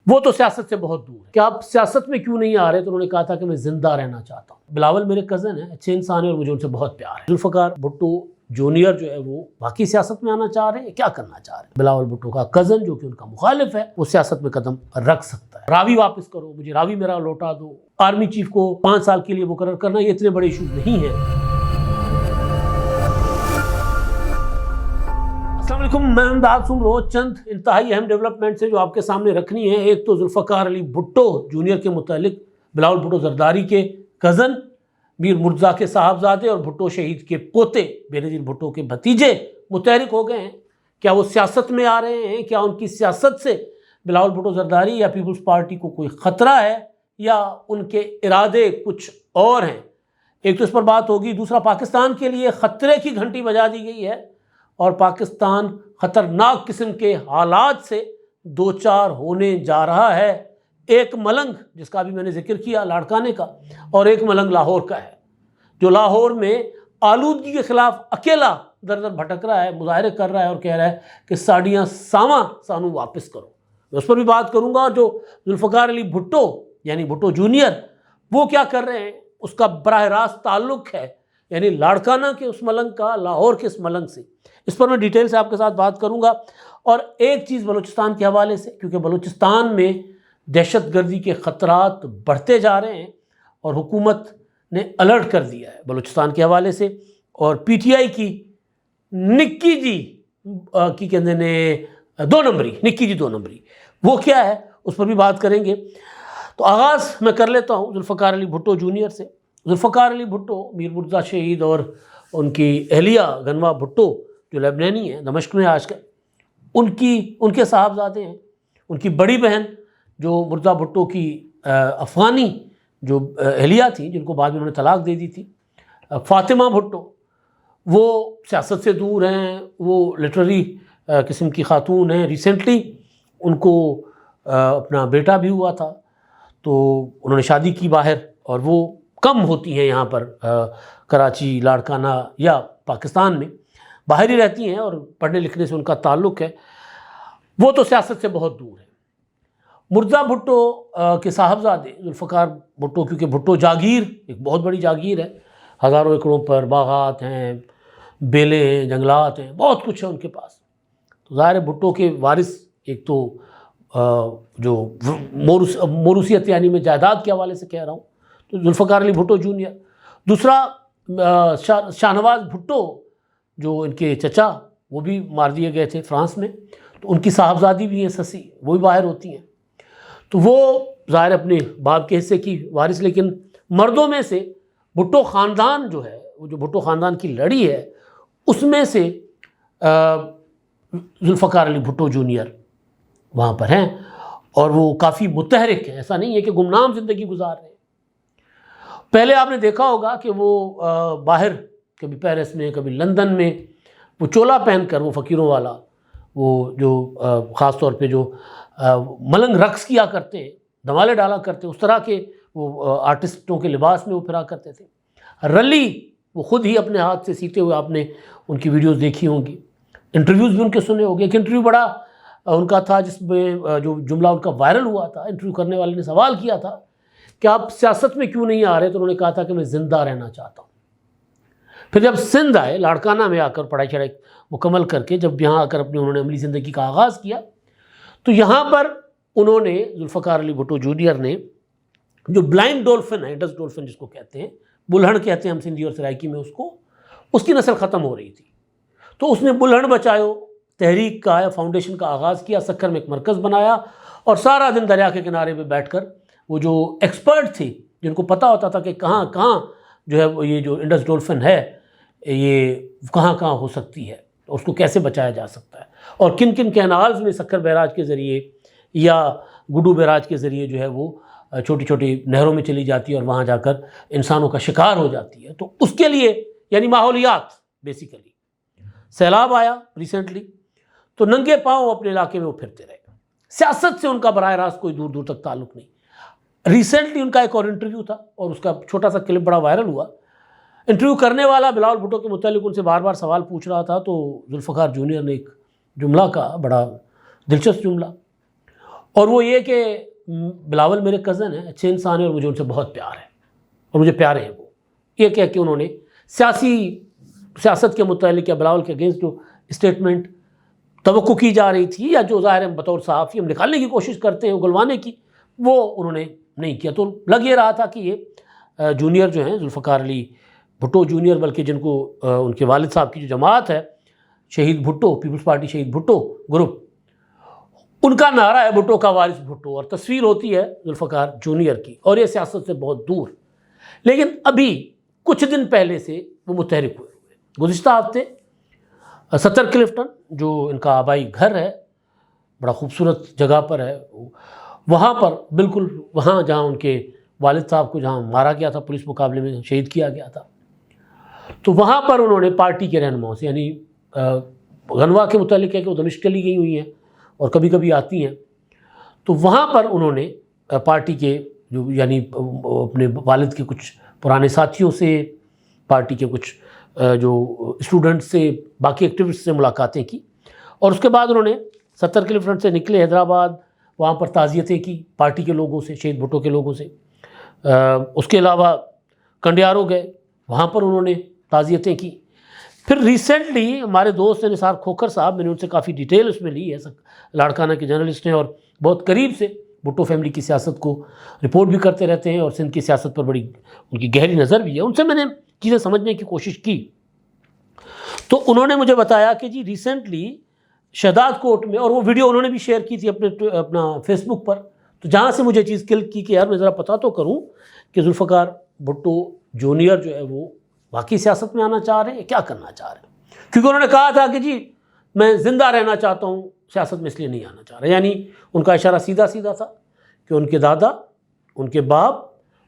وہ تو سیاست سے بہت دور ہے کہ آپ سیاست میں کیوں نہیں آ رہے، تو انہوں نے کہا تھا کہ میں زندہ رہنا چاہتا ہوں۔ بلاول میرے کزن ہیں، اچھے انسان ہیں اور مجھے ان سے بہت پیار ہے۔ ذوالفقار بھٹو جونیئر جو ہے وہ باقی سیاست میں آنا چاہ رہے ہیں، کیا کرنا چاہ رہے ہیں؟ بلاول بھٹو کا کزن جو کہ ان کا مخالف ہے وہ سیاست میں قدم رکھ سکتا ہے۔ راوی واپس کرو، مجھے راوی میرا لوٹا دو، آرمی چیف کو 5 سال کے لیے مقرر کرنا، یہ اتنے بڑے ایشو نہیں ہیں۔ السلام علیکم، میں امداد سمرو۔ چند انتہائی اہم ڈیولپمنٹس ہیں جو آپ کے سامنے رکھنی ہیں۔ ایک تو ذوالفقار علی بھٹو جونیئر کے متعلق، بلاول بھٹو زرداری کے کزن، میر مرتضیٰ کے صاحبزادے اور بھٹو شہید کے پوتے بینظیر بھٹو کے بھتیجے متحرک ہو گئے ہیں۔ کیا وہ سیاست میں آ رہے ہیں؟ کیا ان کی سیاست سے بلاول بھٹو زرداری یا پیپلز پارٹی کو کوئی خطرہ ہے، یا ان کے ارادے کچھ اور ہیں؟ ایک تو اس پر بات ہوگی۔ دوسرا، پاکستان کے لیے خطرے کی گھنٹی بجا دی گئی ہے اور پاکستان خطرناک قسم کے حالات سے دوچار ہونے جا رہا ہے۔ ایک ملنگ جس کا بھی میں نے ذکر کیا لاڑکانے کا، اور ایک ملنگ لاہور کا ہے جو لاہور میں آلودگی کے خلاف اکیلا در در بھٹک رہا ہے، مظاہرے کر رہا ہے اور کہہ رہا ہے کہ ساڑیاں ساواں سانو واپس کرو۔ میں اس پر بھی بات کروں گا۔ اور جو ذوالفقار علی بھٹو یعنی بھٹو جونیئر وہ کیا کر رہے ہیں، اس کا براہ راست تعلق ہے یعنی لاڑکانہ کے اس ملنگ کا لاہور کے اس ملنگ سے۔ اس پر میں ڈیٹیل سے آپ کے ساتھ بات کروں گا۔ اور ایک چیز بلوچستان کے حوالے سے، کیونکہ بلوچستان میں دہشت گردی کے خطرات بڑھتے جا رہے ہیں اور حکومت نے الرٹ کر دیا ہے بلوچستان کے حوالے سے۔ اور پی ٹی آئی کی نکی جی کی کہتے ہیں 2 نمبری، نکی جی 2 نمبری، وہ کیا ہے اس پر بھی بات کریں گے۔ تو آغاز میں کر لیتا ہوں ذوالفقار علی بھٹو جونیئر سے۔ ذوالفقار علی بھٹو میر مرتضیٰ شہید اور ان کی اہلیہ گنوا بھٹو جو لبنانی ہیں، دمشق میں آج کل، ان کے صاحبزادے ہیں۔ ان کی بڑی بہن جو مرتضیٰ بھٹو کی افغانی جو اہلیہ تھیں، جن کو بعد میں انہوں نے طلاق دے دی تھی، فاطمہ بھٹو، وہ سیاست سے دور ہیں، وہ لٹریری قسم کی خاتون ہیں۔ ریسنٹلی ان کو اپنا بیٹا بھی ہوا تھا، تو انہوں نے شادی کی باہر، اور وہ کم ہوتی ہیں یہاں پر کراچی، لاڑکانہ یا پاکستان میں، باہر ہی رہتی ہیں اور پڑھنے لکھنے سے ان کا تعلق ہے۔ وہ تو سیاست سے بہت دور ہے۔ مرتضیٰ بھٹو کے صاحبزادے ذوالفقار بھٹو، کیونکہ بھٹو جاگیر ایک بہت بڑی جاگیر ہے، ہزاروں ایکڑوں پر باغات ہیں، بیلیں ہیں، جنگلات ہیں، بہت کچھ ہے ان کے پاس۔ تو ظاہر ہے بھٹو کے وارث، ایک تو جو موروثیت یعنی میں جائیداد کے حوالے سے کہہ رہا ہوں، تو ذوالفقار علی بھٹو جونیئر۔ دوسرا شاہنواز بھٹو جو ان کے چچا، وہ بھی مار دیے گئے تھے فرانس میں، تو ان کی صاحبزادی بھی ہیں سسی، وہ بھی باہر ہوتی ہیں۔ تو وہ ظاہر اپنے باپ کے حصے کی وارث۔ لیکن مردوں میں سے بھٹو خاندان جو ہے، وہ جو بھٹو خاندان کی لڑی ہے، اس میں سے ذوالفقار علی بھٹو جونیئر وہاں پر ہیں، اور وہ کافی متحرک ہیں۔ ایسا نہیں ہے کہ گمنام زندگی گزار رہے ہیں۔ پہلے آپ نے دیکھا ہوگا کہ وہ باہر کبھی پیرس میں، کبھی لندن میں، وہ چولا پہن کر، وہ فقیروں والا، وہ جو خاص طور پہ جو ملنگ رقص کیا کرتے ہیں، دھمالے ڈالا کرتے ہیں، اس طرح کے وہ آرٹسٹوں کے لباس میں وہ پھرا کرتے تھے۔ رلی وہ خود ہی اپنے ہاتھ سے سیتے ہوئے، آپ نے ان کی ویڈیوز دیکھی ہوں گی، انٹرویوز بھی ان کے سنے ہوں گے۔ ایک انٹرویو بڑا ان کا تھا جس میں جو جملہ ان کا وائرل ہوا تھا، انٹرویو کرنے والے نے سوال کیا تھا کہ آپ سیاست میں کیوں نہیں آ رہے، تو انہوں نے کہا تھا کہ میں زندہ رہنا چاہتا ہوں۔ پھر جب سندھ آئے، لاڑکانہ میں آ کر پڑھائی شڑھائی مکمل کر کے، جب یہاں آ کر اپنے انہوں نے عملی زندگی کا آغاز کیا، تو یہاں پر انہوں نے ذوالفقار علی بھٹو جونیئر نے جو بلائنڈ ڈولفن ہے، انڈس ڈولفن جس کو کہتے ہیں، بلہن کہتے ہیں ہم سندھی اور سرائکی میں اس کو، اس کی نسل ختم ہو رہی تھی، تو اس نے بلہن بچایو تحریک کا فاؤنڈیشن کا آغاز کیا، سکر میں ایک مرکز بنایا، اور سارا دن دریا کے کنارے پہ بیٹھ کر وہ جو ایکسپرٹ تھے، جن کو پتہ ہوتا تھا کہ کہاں کہاں جو ہے یہ جو انڈس ڈولفن ہے یہ کہاں کہاں ہو سکتی ہے، اس کو کیسے بچایا جا سکتا ہے، اور کن کن کینالز میں سکر بیراج کے ذریعے یا گڈو بیراج کے ذریعے جو ہے وہ چھوٹی چھوٹی نہروں میں چلی جاتی ہے اور وہاں جا کر انسانوں کا شکار ہو جاتی ہے۔ تو اس کے لیے یعنی ماحولیات، بیسیکلی سیلاب آیا ریسنٹلی، تو ننگے پاؤں اپنے علاقے میں وہ پھرتے رہے۔ سیاست سے ان کا براہ راست کوئی دور دور تک تعلق نہیں۔ ریسنٹلی ان کا ایک اور انٹرویو تھا، اور اس کا چھوٹا سا کلپ بڑا وائرل ہوا۔ انٹرویو کرنے والا بلاول بھٹو کے متعلق ان سے بار بار سوال پوچھ رہا تھا، تو ذوالفقار جونیئر نے ایک جملہ کہا، بڑا دلچسپ جملہ۔ اور وہ یہ کہ بلاول میرے کزن ہیں، اچھے انسان ہیں اور مجھے ان سے بہت پیار ہے اور مجھے پیارے ہیں وہ. یہ کہہ کے انہوں نے سیاست کے متعلق یا بلاول کے اگینسٹ جو اسٹیٹمنٹ توقع کی جا رہی تھی یا جو ظاہر بطور صحافی ہم نکالنے کی کوشش کرتے ہیں اگلوانے کی، وہ انہوں نے نہیں کیا. تو لگ یہ رہا تھا کہ یہ جونیئر جو ہیں ذوالفقار علی بھٹو جونیئر، بلکہ جن کو ان کے والد صاحب کی جو جماعت ہے شہید بھٹو، پیپلز پارٹی شہید بھٹو گروپ، ان کا نعرہ ہے بھٹو کا وارث بھٹو، اور تصویر ہوتی ہے ذوالفقار جونیئر کی، اور یہ سیاست سے بہت دور. لیکن ابھی کچھ دن پہلے سے وہ متحرک ہوئے. گزشتہ ہفتے ستر کلفٹن جو ان کا آبائی گھر ہے، بڑا خوبصورت جگہ پر ہے، وہاں پر بالکل وہاں جہاں ان کے والد صاحب کو جہاں مارا گیا تھا، پولیس مقابلے میں شہید کیا گیا تھا، تو وہاں پر انہوں نے پارٹی کے رہنماؤں سے، یعنی غنوا کے متعلق ہے کہ وہ دمشق چلی گئی ہوئی ہیں اور کبھی کبھی آتی ہیں، تو وہاں پر انہوں نے پارٹی کے جو یعنی اپنے والد کے کچھ پرانے ساتھیوں سے، پارٹی کے کچھ جو اسٹوڈنٹ سے، باقی ایکٹیوسٹ سے ملاقاتیں کی، اور اس کے بعد انہوں نے ستر کلفٹن سے نکلے حیدرآباد، وہاں پر تعزیتیں کی پارٹی کے لوگوں سے، شہید بھٹو کے لوگوں سے. اس کے علاوہ کنڈیارو گئے، وہاں پر انہوں نے تعزیتیں کی. پھر ریسنٹلی ہمارے دوست نثار کھوکھر صاحب، میں نے ان سے کافی ڈیٹیل اس میں لی ہے، لاڑکانہ کے جرنلسٹ ہیں اور بہت قریب سے بھٹو فیملی کی سیاست کو رپورٹ بھی کرتے رہتے ہیں اور سندھ کی سیاست پر بڑی ان کی گہری نظر بھی ہے. ان سے میں نے چیزیں سمجھنے کی کوشش کی، تو انہوں نے مجھے بتایا کہ جی ریسنٹلی شہداد کوٹ میں، اور وہ ویڈیو انہوں نے بھی شیئر کی تھی اپنا فیس بک پر، تو جہاں سے مجھے چیز کلک کی کہ یار میں ذرا پتہ تو کروں کہ ذوالفقار بھٹو جونیئر جو ہے وہ واقعی سیاست میں آنا چاہ رہے ہیں، کیا کرنا چاہ رہے ہیں. کیونکہ انہوں نے کہا تھا کہ جی میں زندہ رہنا چاہتا ہوں، سیاست میں اس لیے نہیں آنا چاہ رہا. یعنی ان کا اشارہ سیدھا سیدھا تھا کہ ان کے دادا، ان کے باپ،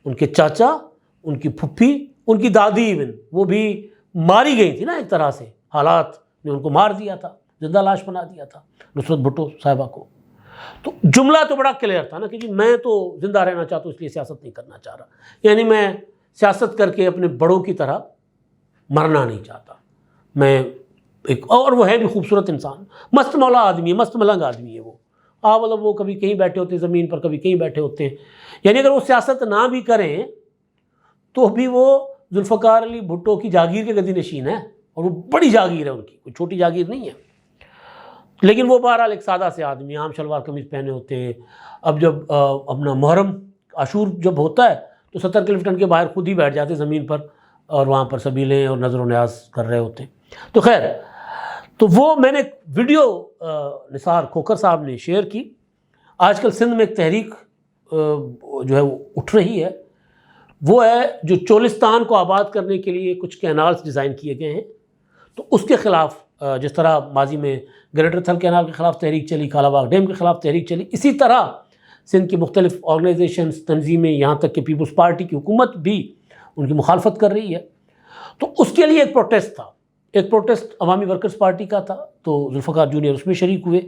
ان کے چاچا، ان کی پھپھی، ان کی دادی ایون وہ بھی ماری گئی تھی نا ایک طرح سے، حالات نے ان کو مار دیا تھا، زندہ لاش بنا دیا تھا نصرت بھٹو صاحبہ کو. تو جملہ تو بڑا کلیئر تھا نا کہ جی میں تو زندہ رہنا چاہتا ہوں، اس لیے سیاست نہیں کرنا چاہ رہا. یعنی میں سیاست کر کے اپنے بڑوں کی طرح مرنا نہیں چاہتا. میں ایک، اور وہ ہے بھی خوبصورت انسان، مست مولا آدمی ہے، مست ملنگ آدمی ہے وہ. مطلب وہ کبھی کہیں بیٹھے ہوتے ہیں زمین پر، کبھی کہیں بیٹھے ہوتے ہیں. یعنی اگر وہ سیاست نہ بھی کریں تو بھی وہ ذوالفقار علی بھٹو کی جاگیر کے گدی نشین ہے، اور وہ بڑی جاگیر ہے ان کی، کوئی چھوٹی جاگیر نہیں ہے. لیکن وہ بہرحال ایک سادہ سے آدمی، عام شلوار قمیض پہنے ہوتے ہیں. اب جب اپنا محرم عاشور جب ہوتا ہے تو ستر کلفٹن کے باہر خود ہی بیٹھ جاتے زمین پر، اور وہاں پر سبیلیں اور نظر و نیاز کر رہے ہوتے ہیں. تو خیر، تو وہ میں نے ویڈیو نثار کھوکھر صاحب نے شیئر کی. آج کل سندھ میں ایک تحریک جو ہے وہ اٹھ رہی ہے، وہ ہے جو چولستان کو آباد کرنے کے لیے کچھ کینالز ڈیزائن کیے گئے ہیں، تو اس کے خلاف جس طرح ماضی میں گریٹر تھل کینال کے خلاف تحریک چلی، کالا باغ ڈیم کے خلاف تحریک چلی، اسی طرح سندھ کی مختلف آرگنائزیشنز، تنظیمیں، یہاں تک کہ پیپلز پارٹی کی حکومت بھی ان کی مخالفت کر رہی ہے. تو اس کے لیے ایک پروٹیسٹ تھا. ایک پروٹیسٹ عوامی ورکرز پارٹی کا تھا، تو ذوالفقار جونیئر اس میں شریک ہوئے.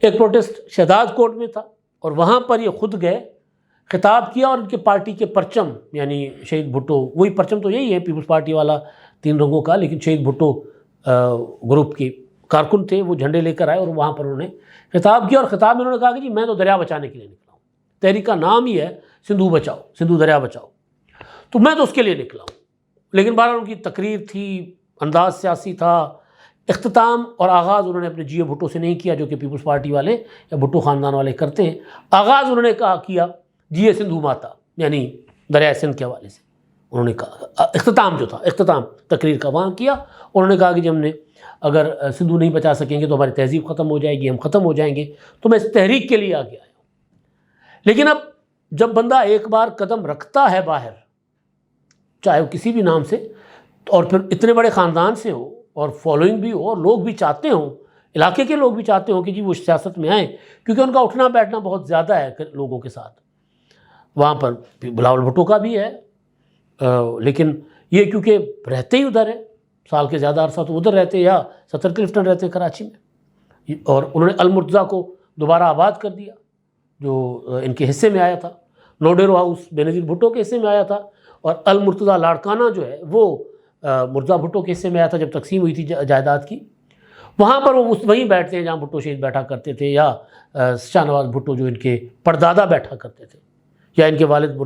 ایک پروٹیسٹ شہداد کوٹ میں تھا، اور وہاں پر یہ خود گئے، خطاب کیا، اور ان کے پارٹی کے پرچم، یعنی شہید بھٹو، وہی پرچم تو یہی ہے پیپلز پارٹی والا 3 رنگوں کا، لیکن شہید بھٹو گروپ کے کارکن تھے، وہ جھنڈے لے کر آئے اور وہاں پر انہوں نے خطاب کیا. اور خطاب میں انہوں نے کہا کہ جی میں تو دریا بچانے کے لیے نکلا ہوں. تحریک کا نام ہی ہے سندھو بچاؤ، سندھو دریا بچاؤ، تو میں تو اس کے لیے نکلا ہوں. لیکن بہرحال ان کی تقریر تھی، انداز سیاسی تھا. اختتام اور آغاز انہوں نے اپنے جیو بھٹو سے نہیں کیا جو کہ پیپلز پارٹی والے یا بھٹو خاندان والے کرتے ہیں. آغاز انہوں نے کیا جیے سندھو ماتا، یعنی دریائے سندھ کے حوالے سے انہوں نے کہا. اختتام جو تھا، اختتام تقریر کا وہاں کیا. انہوں نے کہا کہ جب ہم نے اگر سندھو نہیں بچا سکیں گے تو ہماری تہذیب ختم ہو جائے گی، ہم ختم ہو جائیں گے. تو میں اس تحریک کے لیے آگے آیا ہوں. لیکن اب جب بندہ ایک بار قدم رکھتا ہے باہر، چاہے وہ کسی بھی نام سے، اور پھر اتنے بڑے خاندان سے ہو اور فالوئنگ بھی ہو، اور لوگ بھی چاہتے ہوں، علاقے کے لوگ بھی چاہتے ہوں کہ جی وہ سیاست میں آئیں، کیونکہ ان کا اٹھنا بیٹھنا بہت زیادہ ہے لوگوں کے ساتھ. وہاں پر بلاول بھٹو کا بھی ہے، لیکن یہ کیونکہ رہتے ہی ادھر ہے، سال کے زیادہ عرصہ تو ادھر رہتے، یا ستر کلفٹن رہتے کراچی میں. اور انہوں نے المرتضیٰ کو دوبارہ آباد کر دیا جو ان کے حصے میں آیا تھا. نوڈیرو ہاؤس بے نظیر بھٹو کے حصے میں آیا تھا، اور المرتضیٰ لاڑکانہ جو ہے وہ مرتضیٰ بھٹو کے حصے میں آیا تھا جب تقسیم ہوئی تھی جائیداد کی. وہاں پر وہ وہیں بیٹھتے ہیں جہاں بھٹو شہید بیٹھا کرتے تھے، یا شاہ نواز بھٹو جو ان کے پردادا بیٹھا کرتے تھے، یا ان کے والد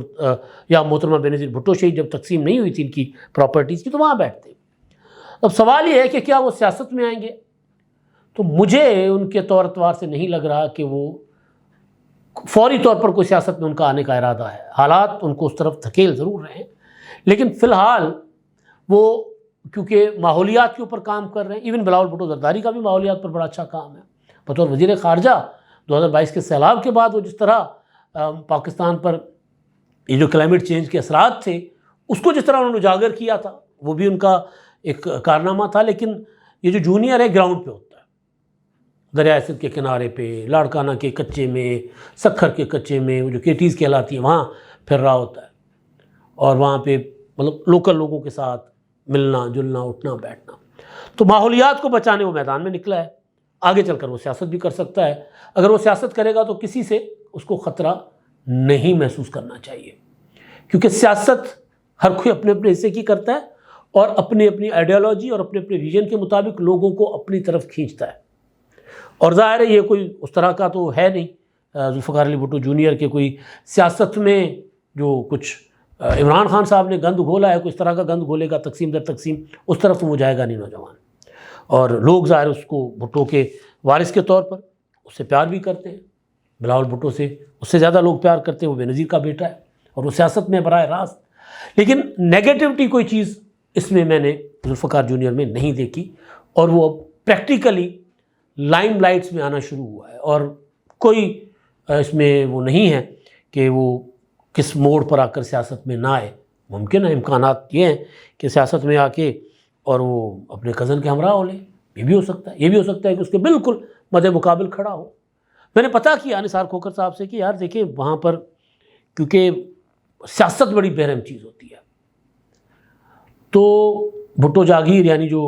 یا محترمہ بینظیر بھٹو شہید جب تقسیم نہیں ہوئی تھی ان کی پراپرٹیز کی، تو وہاں بیٹھتے ہیں۔ اب سوال یہ ہے کہ کیا وہ سیاست میں آئیں گے؟ تو مجھے ان کے طور اتوار سے نہیں لگ رہا کہ وہ فوری طور پر کوئی سیاست میں ان کا آنے کا ارادہ ہے۔ حالات ان کو اس طرف دھکیل ضرور رہے ہیں، لیکن فی الحال وہ کیونکہ ماحولیات کے اوپر کام کر رہے ہیں، ایون بلاول بھٹو زرداری کا بھی ماحولیات پر بڑا اچھا کام ہے۔ بطور وزیر خارجہ 2022 کے سیلاب کے بعد وہ جس طرح پاکستان پر یہ جو کلائمیٹ چینج کے اثرات تھے اس کو جس طرح انہوں نے اجاگر کیا تھا، وہ بھی ان کا ایک کارنامہ تھا۔ لیکن یہ جو جونیئر ہے گراؤنڈ پہ ہوتا ہے، دریائے سندھ کے کنارے پہ، لاڑکانہ کے کچے میں، سکھر کے کچے میں، وہ جو کیٹیز کہلاتی ہیں وہاں پھر رہا ہوتا ہے، اور وہاں پہ مطلب لوکل لوگوں کے ساتھ ملنا جلنا، اٹھنا بیٹھنا۔ تو ماحولیات کو بچانے وہ میدان میں نکلا ہے۔ آگے چل کر وہ سیاست بھی کر سکتا ہے۔ اگر وہ سیاست کرے گا تو کسی سے اس کو خطرہ نہیں محسوس کرنا چاہیے، کیونکہ سیاست ہر کوئی اپنے اپنے حصے کی کرتا ہے اور اپنی اپنی آئیڈیالوجی اور اپنے اپنے ویژن کے مطابق لوگوں کو اپنی طرف کھینچتا ہے۔ اور ظاہر ہے یہ کوئی اس طرح کا تو ہے نہیں ذوالفقار علی بھٹو جونیئر کے کوئی سیاست میں جو کچھ عمران خان صاحب نے گند گھولا ہے، کوئی اس طرح کا گند گھولے گا تقسیم در تقسیم، اس طرف تو وہ جائے گا نہیں نوجوان۔ اور لوگ ظاہر اس کو بھٹو کے وارث کے طور پر اس سے پیار بھی کرتے ہیں، بلاول بھٹو سے اس سے زیادہ لوگ پیار کرتے ہیں، وہ بے نظیر کا بیٹا ہے اور وہ سیاست میں براہ راست۔ لیکن نیگیٹیوٹی کوئی چیز اس میں نے ذوالفقار جونیئر میں نہیں دیکھی، اور وہ پریکٹیکلی لائم لائٹس میں آنا شروع ہوا ہے، اور کوئی اس میں وہ نہیں ہے کہ وہ کس موڑ پر آ کر سیاست میں نہ آئے۔ ممکن ہے، امکانات یہ ہیں کہ سیاست میں آ کے اور وہ اپنے کزن کے ہمراہ ہو لے، یہ بھی ہو سکتا ہے۔ یہ بھی ہو سکتا ہے کہ اس کے بالکل مد مقابل کھڑا ہو۔ میں نے پتہ کیا نثار کھوکھر صاحب سے کہ یار دیکھیں وہاں پر کیونکہ سیاست بڑی بہرم چیز ہوتی ہے، تو بھٹو جاگیر یعنی جو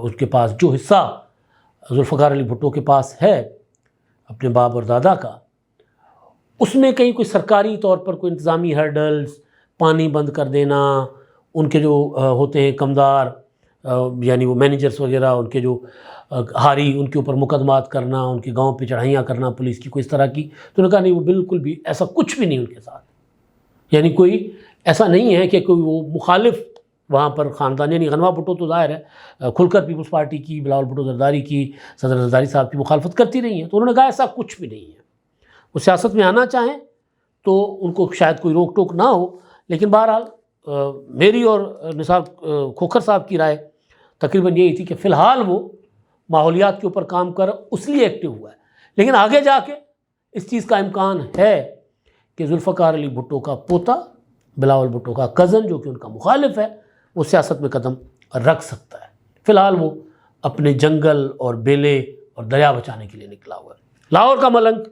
اس کے پاس جو حصہ ذوالفقار علی بھٹو کے پاس ہے اپنے باپ اور دادا کا، اس میں کہیں کوئی سرکاری طور پر کوئی انتظامی ہرڈلز، پانی بند کر دینا، ان کے جو ہوتے ہیں کمدار یعنی وہ مینیجرز وغیرہ، ان کے جو ہاری، ان کے اوپر مقدمات کرنا، ان کے گاؤں پہ چڑھائیاں کرنا پولیس کی، کوئی اس طرح کی، تو انہوں نے کہا نہیں، وہ بالکل بھی ایسا کچھ بھی نہیں ان کے ساتھ، یعنی کوئی ایسا نہیں ہے کہ کوئی وہ مخالف وہاں پر خاندان، یعنی غنوہ بھٹو تو ظاہر ہے کھل کر پیپلز پارٹی کی، بلاول بھٹو زرداری کی، صدر زرداری صاحب کی مخالفت کرتی رہی ہیں، تو انہوں نے کہا ایسا کچھ بھی نہیں ہے۔ وہ سیاست میں آنا چاہیں تو ان کو شاید کوئی روک ٹوک نہ ہو، لیکن بہرحال میری اور نثار کھوکھر صاحب کی رائے تقریباً یہی تھی کہ فی الحال وہ ماحولیات کے اوپر کام کر اس لیے ایکٹیو ہوا ہے، لیکن آگے جا کے اس چیز کا امکان ہے کہ ذوالفقار علی بھٹو کا پوتا بلاول بھٹو کا کزن جو کہ ان کا مخالف ہے وہ سیاست میں قدم رکھ سکتا ہے۔ فی الحال وہ اپنے جنگل اور بیلے اور دریا بچانے کے لیے نکلا ہوا ہے۔ لاہور کا ملنگ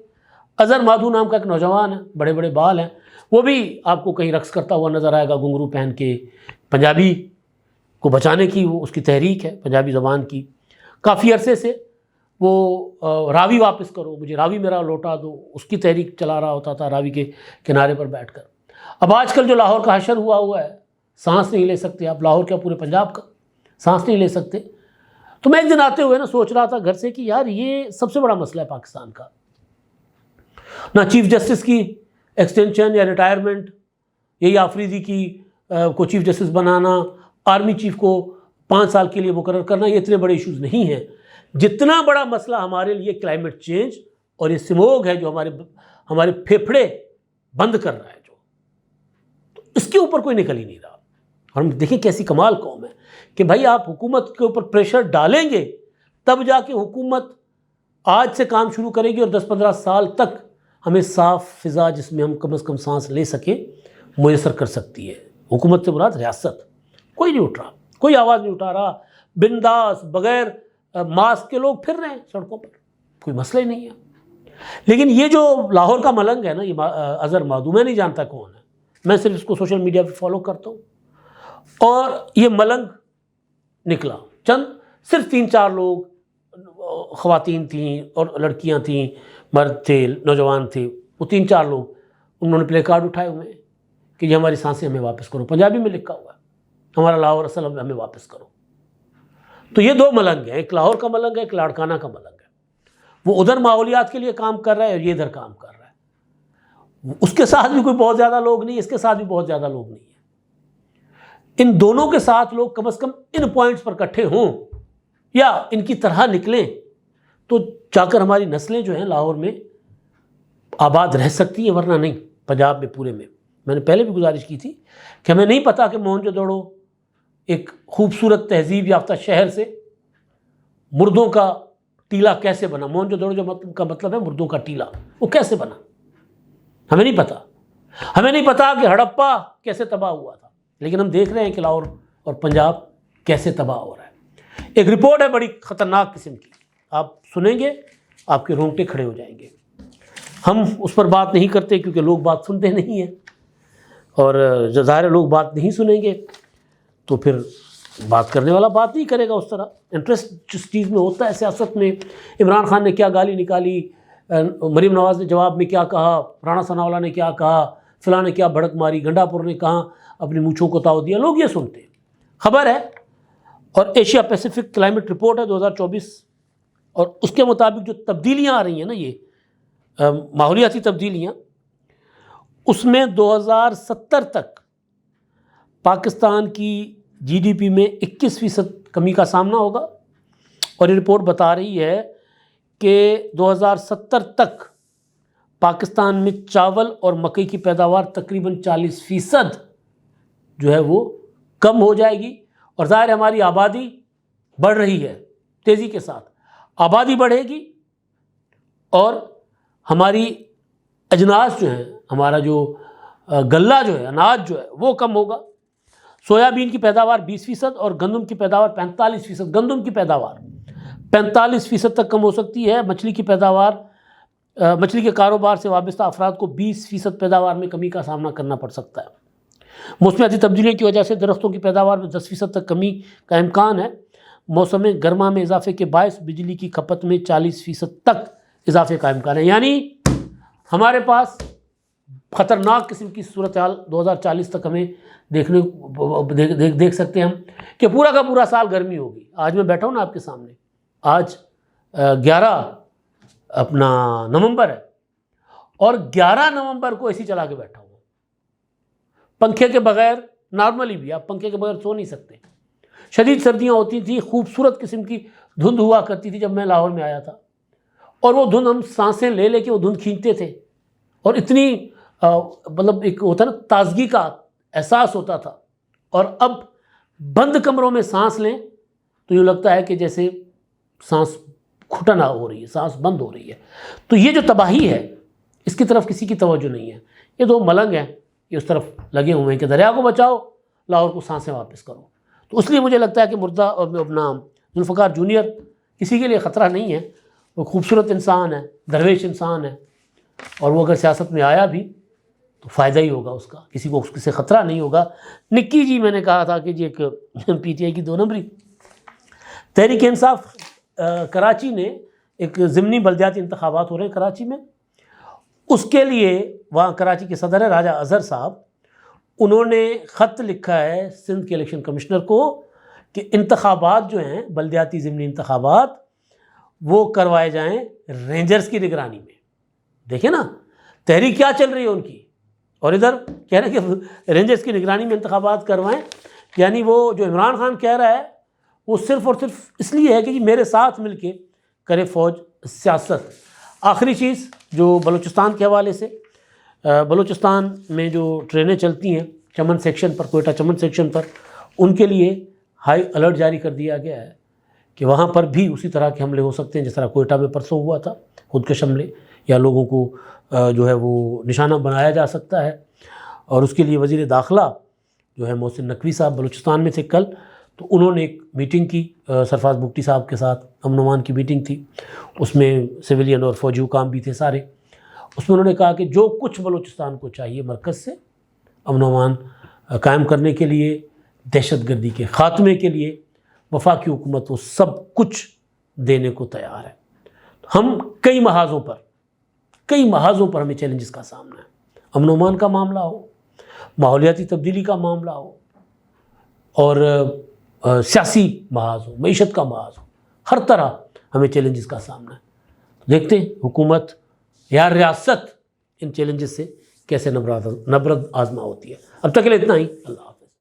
اظہر مادھو نام کا ایک نوجوان ہے، بڑے بڑے بال ہیں، وہ بھی آپ کو کہیں رقص کرتا ہوا نظر آئے گا گھنگرو پہن کے۔ پنجابی کو بچانے کی وہ اس کی تحریک ہے، پنجابی زبان کی، کافی عرصے سے وہ راوی واپس کرو، مجھے راوی میرا لوٹا دو، اس کی تحریک چلا رہا ہوتا تھا راوی کے کنارے پر بیٹھ کر۔ اب آج کل جو لاہور کا حشر ہوا ہے، سانس نہیں لے سکتے آپ، لاہور کیا پورے پنجاب کا سانس نہیں لے سکتے۔ تو میں ایک دن آتے ہوئے نا سوچ رہا تھا گھر سے کہ یار یہ سب سے بڑا مسئلہ ہے پاکستان کا، نہ چیف جسٹس کی ایکسٹینشن یا ریٹائرمنٹ، یہی آفریدی کی کو چیف جسٹس بنانا، آرمی چیف کو 5 سال کے لیے مقرر کرنا، یہ اتنے بڑے ایشوز نہیں ہیں جتنا بڑا مسئلہ ہمارے لیے کلائمیٹ چینج اور یہ سموگ ہے جو ہمارے پھیپھڑے بند کر رہا ہے، جو تو اس کے اوپر کوئی نکل ہی نہیں رہا۔ اور ہم دیکھیں کیسی کمال قوم ہے کہ بھائی آپ حکومت کے اوپر پریشر ڈالیں گے تب جا کے حکومت آج سے کام شروع کرے گی اور 10-15 سال تک ہمیں صاف فضا جس میں ہم کم از کم سانس لے سکیں میسر کر سکتی ہے۔ حکومت سے مراد ریاست، کوئی نہیں اٹھ رہا، کوئی آواز نہیں اٹھا رہا، بنداس بغیر ماسک کے لوگ پھر رہے ہیں سڑکوں پر، کوئی مسئلہ ہی نہیں ہے۔ لیکن یہ جو لاہور کا ملنگ ہے نا، یہ اظہر مادھو، میں نہیں جانتا کون ہے، میں صرف اس کو سوشل میڈیا پہ فالو کرتا ہوں، اور یہ ملنگ نکلا صرف 3-4 لوگ، خواتین تھیں اور لڑکیاں تھیں، مرد تھے، نوجوان تھے، وہ 3-4 لوگ، انہوں نے پلے کارڈ اٹھائے ہوئے ہیں کہ یہ ہماری سانسیں ہمیں واپس کرو، پنجابی میں لکھا ہوا ہے ہمارا لاہور اصل ہمیں واپس کرو۔ تو یہ دو ملنگ ہیں، ایک لاہور کا ملنگ ہے، ایک لاڑکانہ کا ملنگ ہے. وہ ادھر ماحولیات کے لیے کام کر رہا ہے اور یہ ادھر کام کر رہا ہے. اس کے ساتھ بھی کوئی بہت زیادہ لوگ نہیں، اس کے ساتھ بھی بہت زیادہ لوگ نہیں ہیں. ان دونوں کے ساتھ لوگ کم از کم ان پوائنٹس پر اکٹھے ہوں یا ان کی طرح نکلیں تو جا کر ہماری نسلیں جو ہیں لاہور میں آباد رہ سکتی ہیں، ورنہ نہیں. پنجاب میں پورے میں نے پہلے بھی گزارش کی تھی کہ ہمیں نہیں پتا کہ موہنجو دڑو ایک خوبصورت تہذیب یافتہ شہر سے مردوں کا ٹیلا کیسے بنا. موہنجو دڑو جو کا مطلب ہے مردوں کا ٹیلا، وہ کیسے بنا ہمیں نہیں پتا. ہمیں نہیں پتا کہ ہڑپا کیسے تباہ ہوا تھا، لیکن ہم دیکھ رہے ہیں کہ لاہور اور پنجاب کیسے تباہ ہو رہا ہے. ایک رپورٹ ہے بڑی خطرناک قسم کی، آپ سنیں گے آپ کے رونگٹے کھڑے ہو جائیں گے. ہم اس پر بات نہیں کرتے کیونکہ لوگ بات سنتے نہیں ہیں، اور جو ظاہر لوگ بات نہیں سنیں گے تو پھر بات کرنے والا بات نہیں کرے گا اس طرح. انٹرسٹ جس چیز میں ہوتا ہے سیاست میں، عمران خان نے کیا گالی نکالی، مریم نواز نے جواب میں کیا کہا، رانا ثناءاللہ نے کیا کہا، فلاں نے کیا بھڑک ماری، گنڈا پور نے کہاں اپنی مونچھوں کو تاؤ دیا، لوگ یہ سنتے ہیں. خبر ہے اور ایشیا پیسیفک کلائمیٹ رپورٹ ہے 2024، اور اس کے مطابق جو تبدیلیاں آ رہی ہیں نا، یہ ماحولیاتی تبدیلیاں، اس میں 2070 تک پاکستان کی جی ڈی پی میں 21% کمی کا سامنا ہوگا. اور یہ رپورٹ بتا رہی ہے کہ 2070 تک پاکستان میں چاول اور مکئی کی پیداوار تقریباً 40% جو ہے وہ کم ہو جائے گی. اور ظاہر ہماری آبادی بڑھ رہی ہے تیزی کے ساتھ، آبادی بڑھے گی اور ہماری اجناس جو ہیں، ہمارا جو غلہ جو ہے، اناج جو ہے وہ کم ہوگا. سویابین کی پیداوار 20% اور گندم کی پیداوار 45%. گندم کی پیداوار 45% تک کم ہو سکتی ہے. مچھلی کی پیداوار، مچھلی کے کاروبار سے وابستہ افراد کو 20% پیداوار میں کمی کا سامنا کرنا پڑ سکتا ہے. موسمیاتی تبدیلیوں کی وجہ سے درختوں کی پیداوار میں 10% تک کمی کا امکان ہے. موسم گرما میں اضافے کے باعث بجلی کی کھپت میں 40% تک اضافے کا امکان ہے. یعنی ہمارے پاس خطرناک قسم کی صورتحال 2040 تک ہمیں دیکھ سکتے ہیں ہم کہ پورا کا پورا سال گرمی ہوگی. آج میں بیٹھا ہوں نا آپ کے سامنے، آج 11 نومبر ہے اور 11 نومبر کو اے سی چلا کے بیٹھا ہوں پنکھے کے بغیر. نارملی بھی آپ پنکھے کے بغیر سو نہیں سکتے. شدید سردیاں ہوتی تھیں، خوبصورت قسم کی دھند ہوا کرتی تھی جب میں لاہور میں آیا تھا، اور وہ دھند ہم سانسیں لے لے کے وہ دھند کھینچتے تھے، اور اتنی مطلب ایک ہوتا نا تازگی کا احساس ہوتا تھا. اور اب بند کمروں میں سانس لیں تو یوں لگتا ہے کہ جیسے سانس گھٹنا ہو رہی ہے، سانس بند ہو رہی ہے. تو یہ جو تباہی ہے اس کی طرف کسی کی توجہ نہیں ہے. یہ دو ملنگ ہیں، یہ اس طرف لگے ہوئے ہیں کہ دریا کو بچاؤ، لاہور کو سانسیں واپس کرو. تو اس لیے مجھے لگتا ہے کہ مردہ اور اپنا ذوالفقار جونیئر کسی کے لیے خطرہ نہیں ہے. وہ خوبصورت انسان ہے، درویش انسان ہے، اور وہ اگر سیاست میں آیا بھی تو فائدہ ہی ہوگا اس کا، کسی کو اس سے خطرہ نہیں ہوگا. نکی جی میں نے کہا تھا کہ جی ایک پی ٹی آئی کی 2 نمبری. تحریک انصاف کراچی نے ایک ضمنی بلدیاتی انتخابات ہو رہے ہیں کراچی میں، اس کے لیے وہاں کراچی کے صدر ہے راجہ اظہر صاحب، انہوں نے خط لکھا ہے سندھ کے الیکشن کمشنر کو کہ انتخابات جو ہیں بلدیاتی ضمنی انتخابات وہ کروائے جائیں رینجرز کی نگرانی میں. دیکھیں نا تحریک کیا چل رہی ہے ان کی، اور ادھر کہہ رہے ہیں کہ رینجرز کی نگرانی میں انتخابات کروائیں. یعنی وہ جو عمران خان کہہ رہا ہے وہ صرف اور صرف اس لیے ہے کہ جی میرے ساتھ مل کے کرے فوج سیاست. آخری چیز جو بلوچستان کے حوالے سے، بلوچستان میں جو ٹرینیں چلتی ہیں چمن سیکشن پر، کوئٹہ چمن سیکشن پر، ان کے لیے ہائی الرٹ جاری کر دیا گیا ہے کہ وہاں پر بھی اسی طرح کے حملے ہو سکتے ہیں جس طرح کوئٹہ میں پرسوں ہوا تھا، خودکش حملے، یا لوگوں کو جو ہے وہ نشانہ بنایا جا سکتا ہے. اور اس کے لیے وزیر داخلہ جو ہے محسن نقوی صاحب بلوچستان میں تھے کل، تو انہوں نے ایک میٹنگ کی سرفراز بگٹی صاحب کے ساتھ، امن و امان کی میٹنگ تھی، اس میں سویلین اور فوجی حکام بھی تھے سارے. اس میں انہوں نے کہا کہ جو کچھ بلوچستان کو چاہیے مرکز سے امن و امان قائم کرنے کے لیے، دہشت گردی کے خاتمے کے لیے، وفاقی حکومت وہ سب کچھ دینے کو تیار ہے. ہم کئی محاذوں پر ہمیں چیلنجز کا سامنا ہے. امن و امان کا معاملہ ہو، ماحولیاتی تبدیلی کا معاملہ ہو، اور سیاسی محاذ ہو، معیشت کا محاذ ہو، ہر طرح ہمیں چیلنجز کا سامنا ہے۔ دیکھتے ہیں حکومت یا ریاست ان چیلنجز سے کیسے نبرد آزما ہوتی ہے۔ اب تک کے لیے اتنا ہی، اللہ حافظ۔